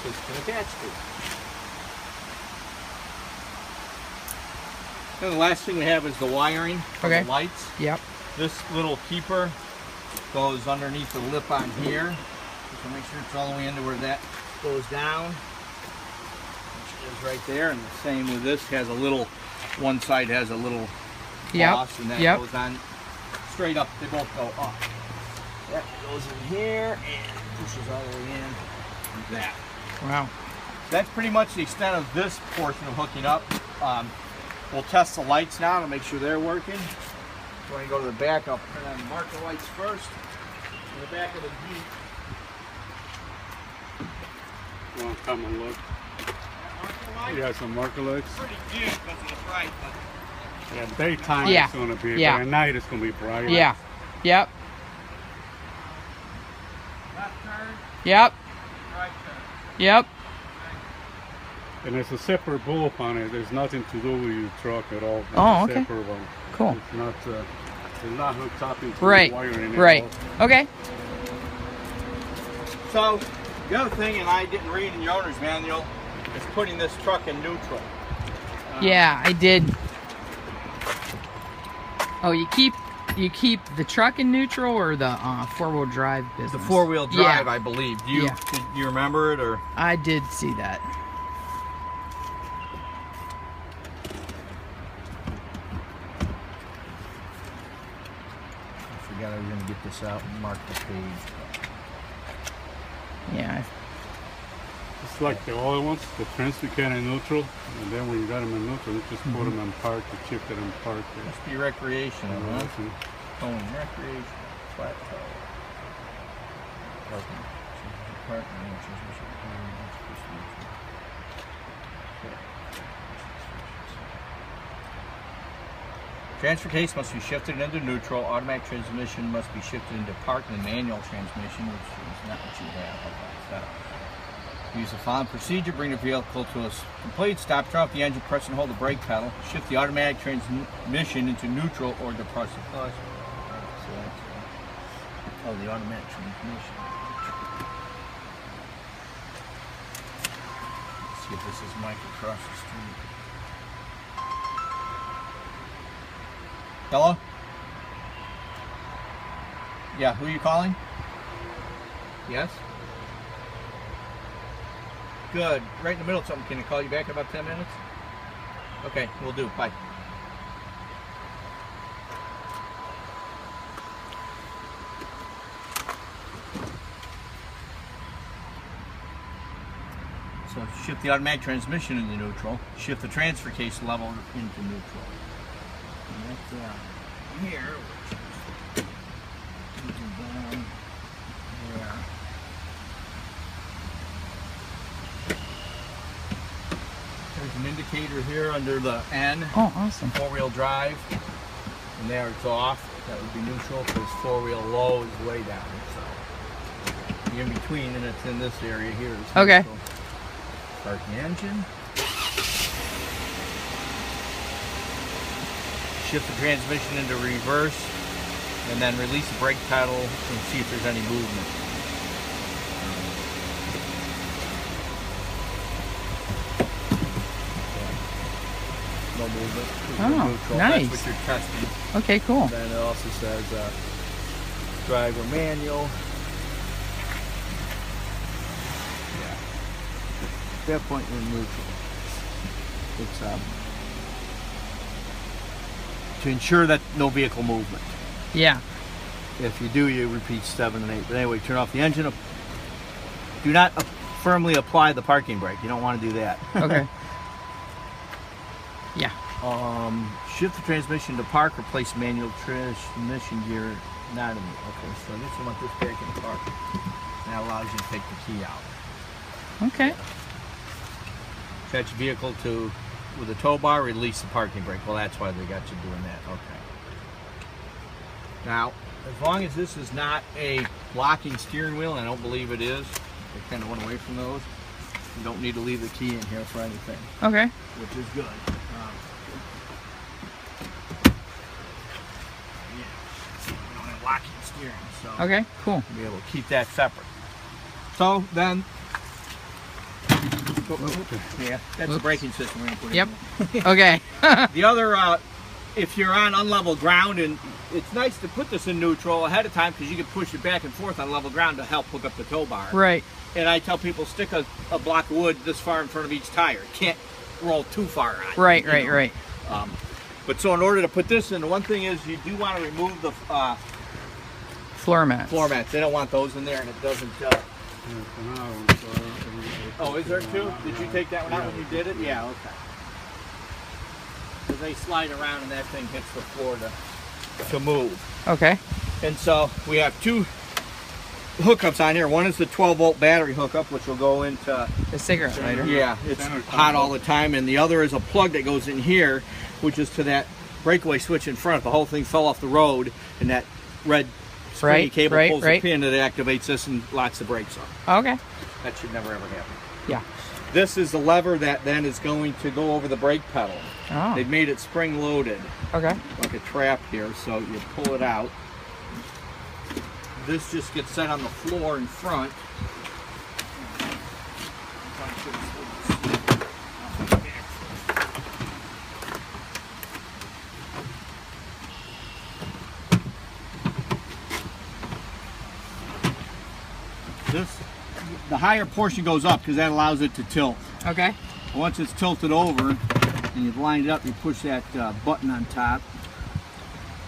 this can attach to. And the last thing we have is the wiring for the lights. Yep. This little keeper goes underneath the lip on here. So make sure it's all the way into where that goes down. Which is right there. And the same with this, has a little, one side has a little boss, and that goes on straight up. They both go up. That goes in here and pushes all the way in like that. Wow. That's pretty much the extent of this portion of hooking up. We'll test the lights now to make sure they're working. So when you go to the back, I'll turn on the marker lights first. In the back of the Jeep. You want to come and look? Yeah, some marker lights. Pretty dim because it's bright, but yeah, daytime it's going to be, but at night it's going to be bright. Yeah. Yep. left turn, Yep. right turn. Yep. And there's a separate bulb on it. There's nothing to do with your truck at all. It's Oh, okay. Separate one. Cool. It's not hooked up into Right. the wiring. Right. Okay. So, the other thing, and I didn't read in your owner's manual, is putting this truck in neutral. Yeah, I did. Oh, you keep the truck in neutral or the four-wheel drive business? The four-wheel drive, I believe. Do you, Yeah. do you remember it, or? I did see that. I forgot I was going to get this out and mark the page. Yeah. It's like the other ones, the transfer can in neutral, and then when you got them in neutral, you just put them in park, you shift it in park. Must be recreational, huh? Yeah. Oh, recreation, plateau. Parking. Transfer case must be shifted into neutral. Automatic transmission must be shifted into park, and manual transmission, which is not what you have. Okay, so use the following procedure. Bring the vehicle to a complete stop. Turn off the engine. Press and hold the brake pedal. Shift the automatic transmission into neutral or depress the clutch. So that's the automatic transmission. Let's see if this is Mike across the street. Hello? Yeah, who are you calling? Yes? Good. Right in the middle of something. Can I call you back in about 10 minutes? Okay, we'll do. Bye. So shift the automatic transmission into neutral. Shift the transfer case level into neutral. And that's here, which is down there. There's an indicator here under the N. Oh, awesome. Four-wheel drive. And there it's off. That would be neutral because four-wheel low is way down. So the in between, and it's in this area here. Is okay. neutral. Start the engine. Shift the transmission into reverse, and then release the brake pedal and see if there's any movement. No movement. Oh, neutral. nice. That's what you're testing. Okay, cool. And then it also says driver manual. Yeah. At that point, you're in neutral. It's to ensure that no vehicle movement. Yeah. If you do, you repeat 7 and 8. But anyway, turn off the engine. Do not firmly apply the parking brake. You don't want to do that. Okay. Yeah. Shift the transmission to park. Replace manual transmission gear. Not in the. Okay, so I guess you want this back in the park. That allows you to take the key out. Okay. Attach your vehicle to with a tow bar. Release the parking brake. Well, that's why they got you doing that. Okay. Now, as long as this is not a locking steering wheel, and I don't believe it is, they kind of went away from those. You don't need to leave the key in here for anything. Okay. Which is good. Yeah, we don't have locking steering, so Okay, cool. we'll be able to keep that separate. So then, Yeah, that's the braking system we're going to put Yep. in. Okay. The other, if you're on unlevel ground, and it's nice to put this in neutral ahead of time because you can push it back and forth on level ground to help hook up the tow bar. Right. And I tell people stick a block of wood this far in front of each tire. It can't roll too far on. Right, you right, know. right. But so in order to put this in, the one thing is you do want to remove the Floor mats. floor mats. They don't want those in there, and it doesn't. Oh, is there two? Did you take that one out when you did it? Yeah, okay. Because they slide around and that thing hits the floor to move. Okay. And so we have two hookups on here. One is the 12-volt battery hookup, which will go into The cigarette lighter. yeah, it's hot all the time, and the other is a plug that goes in here, which is to that breakaway switch in front. The whole thing fell off the road, and that red springy cable pulls the pin that activates this and locks the brakes on. Okay. That should never ever happen. Yeah. This is the lever that then is going to go over the brake pedal. Oh. They've made it spring loaded, Okay. like a trap here, so you pull it out. This just gets set on the floor in front. The higher portion goes up because that allows it to tilt. Okay. Once it's tilted over and you've lined it up, you push that button on top.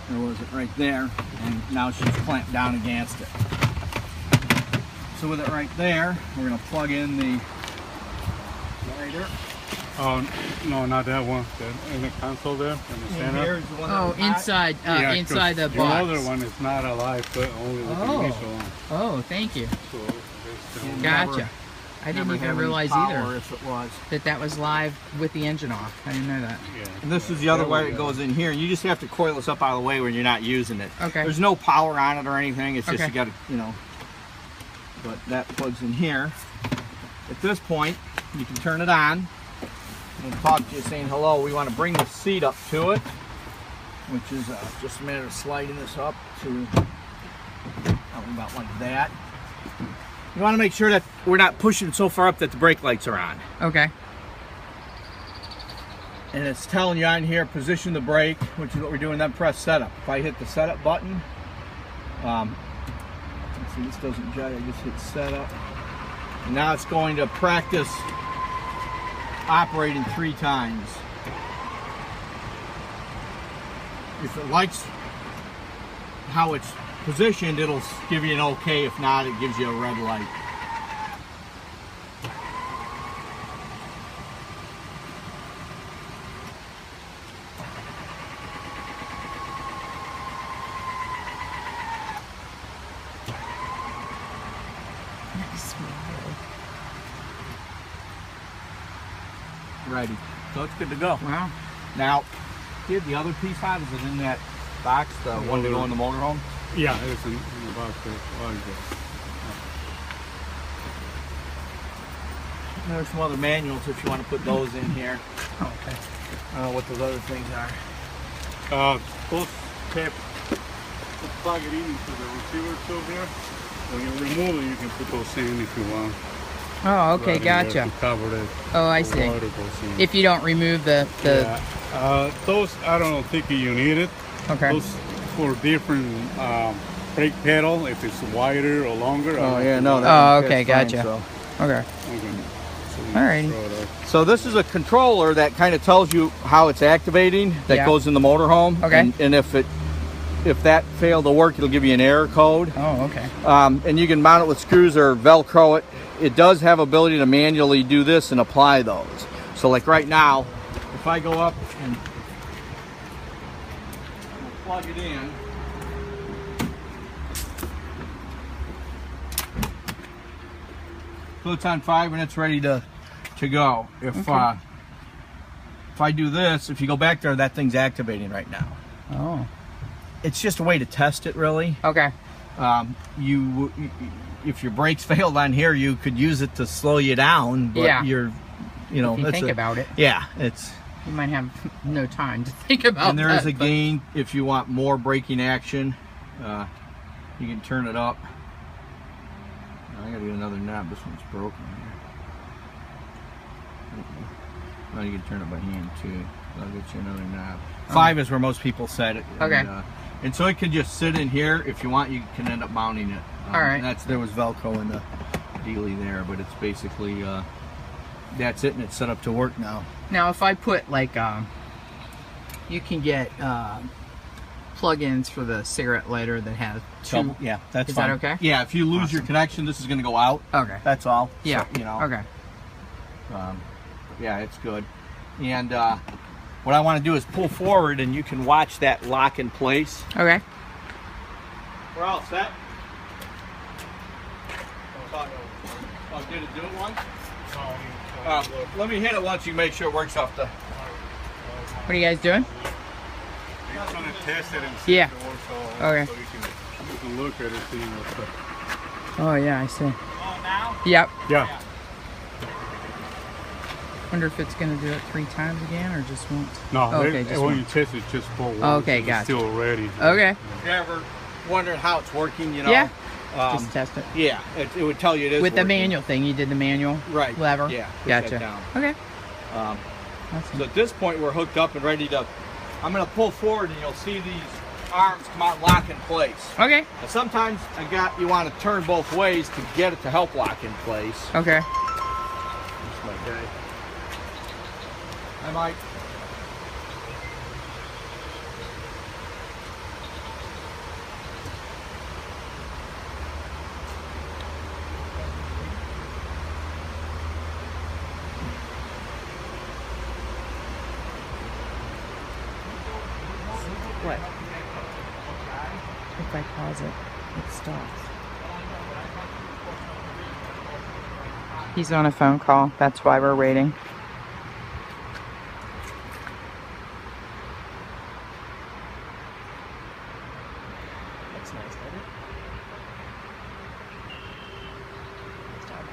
There was it right there, and now she's clamped down against it. So with it right there, we're going to plug in the lighter. Oh, no, not that one. In the console there, in the center. Here's the one that Oh, was hot. inside, Yeah, inside the 'cause box. The other one is not alive, but only with the initial one. Oh, thank you. So that's the only- Gotcha. I didn't Never even have any realize power either if it was. that was live with the engine off. I didn't know that. Yeah. And this is the other There way we it go. goes in here. And you just have to coil this up out of the way when you're not using it. Okay. There's no power on it or anything. It's just Okay. you got to, you know. But that plugs in here. At this point, you can turn it on and talk to you saying hello. We want to bring the seat up to it, which is just a matter of sliding this up to about like that. You want to make sure that we're not pushing so far up that the brake lights are on. Okay. And it's telling you on here, position the brake, which is what we're doing, then press setup. If I hit the setup button, let's see, this doesn't judge, I just hit setup. And now it's going to practice operating 3 times. If it likes how it's positioned, it'll give you an okay. If not, it gives you a red light. Righty. So it's good to go. Wow. Now, here the other piece hot, is it in that box, the one to go in the motorhome? Yeah, it's in the box there. Oh, yeah. There's some other manuals if you want to put those in here. Okay. I don't know what those other things are. Those tape, plug it into the receiver tube here. When you remove it, you can put those in if you want. Oh, okay, Right in there gotcha. to cover it. Oh, I The see. water goes in. If you don't remove the Yeah. Those, I don't think you need it. okay. Those for different brake pedal, if it's wider or longer. Oh yeah, no. Oh, That's okay, fine, gotcha. so. Okay. Okay. So you Alrighty. throw it up. So this is a controller that kind of tells you how it's activating. That Yeah. goes in the motorhome. Okay. And if that failed to work, it'll give you an error code. Oh, okay. And you can mount it with screws or Velcro it. It does have ability to manually do this and apply those. So like right now, if I go up and plug it in, so it's on 5 and it's ready to go. If I do this, if you go back there, that thing's activating right now. Oh. It's just a way to test it, really. Okay. If your brakes failed on here, you could use it to slow you down. But Yeah. you know, If you it's think about it, yeah, it's. you might have no time to think about And there is a but- gain if you want more braking action. You can turn it up. I gotta get another knob. This one's broken here. Well, you can turn it by hand too. I'll get you another knob. 5 is where most people set it. Okay. And so it could just sit in here. If you want, you can end up mounting it. All right. And there was Velcro in the dealie there, but it's basically that's it, and it's set up to work now. Now, if I put like, you can get plug-ins for the cigarette lighter that has 2. Yeah, that's Is fine. that okay? Yeah, if you lose your connection, this is going to go out. Okay. That's all. Yeah. So, you know. Okay. Yeah, it's good. And what I want to do is pull forward, and you can watch that lock in place. Okay. We're all set. Oh, did it do it once? Let me hit it once. You make sure it works off the. What are you guys doing? I'm gonna test it and see Yeah. if it works. Okay. So you can look at it, see what's up. Oh yeah, I see. Oh, now? Yep. Yeah. Wonder if it's gonna do it 3 times again or just once. No, Okay, just when one. you test it, just for one. Okay, it's gotcha. still ready. Okay. If you're ever wondering how it's working, you know. Yeah. Just test it. Yeah, it would tell you it is With the working. manual thing, you did the manual Right. lever? Yeah. push that Gotcha. down. Okay. So at this point, we're hooked up and ready to. I'm going to pull forward, and you'll see these arms come out and lock in place. Okay. Now, sometimes you want to turn both ways to get it to help lock in place. Okay. That's my guy. Hi, Mike. What? If I pause it, it stops. He's on a phone call. That's why we're waiting. Looks nice, doesn't it? Stop.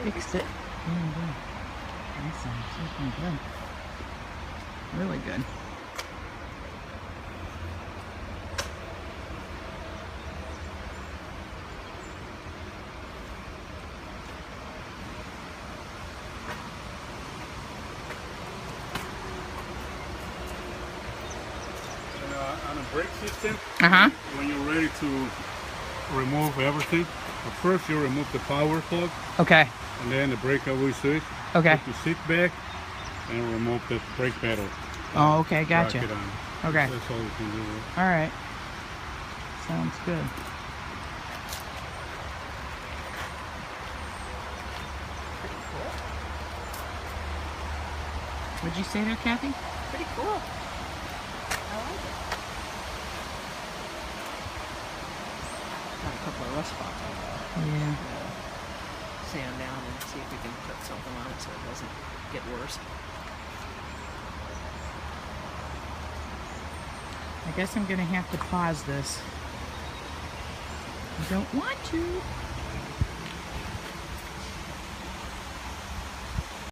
Fixed it. Nice. Looking good. Really good. On a brake system, Uh-huh. when you're ready to remove everything, first you remove the power plug, Okay. and then the breakaway switch. Okay. Put the seat back, and remove the brake pedal. Oh, okay. Gotcha. Rock it on. Okay. That's all you can do. All right. Sounds good. What'd you say there, Kathy? Pretty cool. I like it. Got a couple of rust spots on it. Yeah. Sand down and see if we can put something on it so it doesn't get worse. I guess I'm gonna have to pause this. I don't want to.